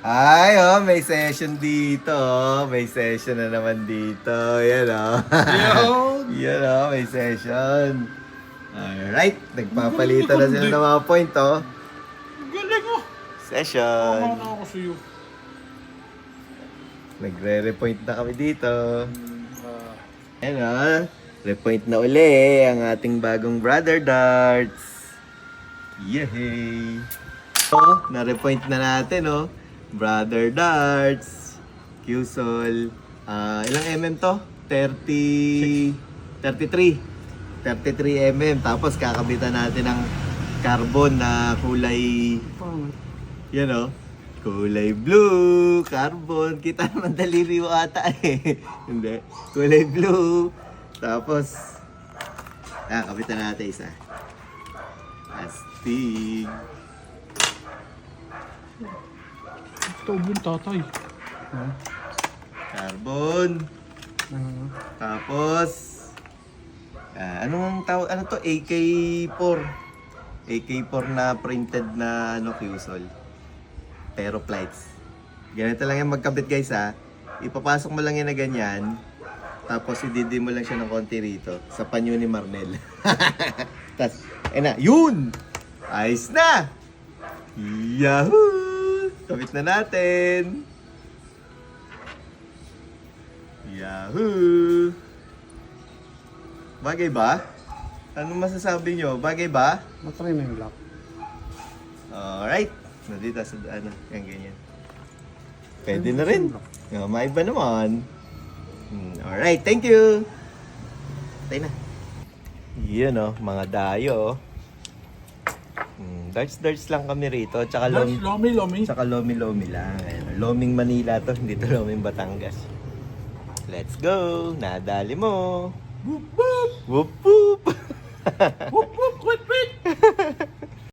Ay, oh, may session dito. Oh. May session na naman dito. Yan, oh. Yun! Yan, oh, may session. Alright, nagpapalitan na sila ng mga point, oh. Galing mo! Session. Tama na ako sa'yo. Nagre-repoint na kami dito. Yan, oh. Repoint na uli ang ating bagong brother darts. Yehey! So, na-repoint na natin, oh. Brother darts. QSOL. Ilang mm to? 33 mm. Tapos kakabitan natin ng carbon na kulay, yan o, kulay blue, carbon. Kita naman daliri mo ata eh. Hindi. Kulay blue. Tapos, kabitan natin isa. Astig. Ito yung tatay. Carbon. Tapos, anong tawag? Ano to? AK4. AK4 na printed na QSOL. Pero plates. Ganito lang yung magkabit guys ha. Ipapasok mo lang yan na ganyan. Tapos ididi mo lang siya ng konti rito. Sa panyo ni Marnel. Tapos, na. Yun! Ayos na! Yahoo! Kabit na natin! Yahoo! Bagay ba? Anong masasabi nyo? Bagay ba? Matry na yung lock. Alright. Nandito sa ano, yan ganyan. Pwede na rin. Maiba naman. Alright, thank you! Tayo na. Yun oh, mga dayo oh. Darts lang kami rito. Tsaka Lomi. Tsaka lomi lang. Ayan, Loming Manila to, hindi to Loming Batangas. Let's go! Nadali mo! Whoop whoop! Whoop whoop! Whoop,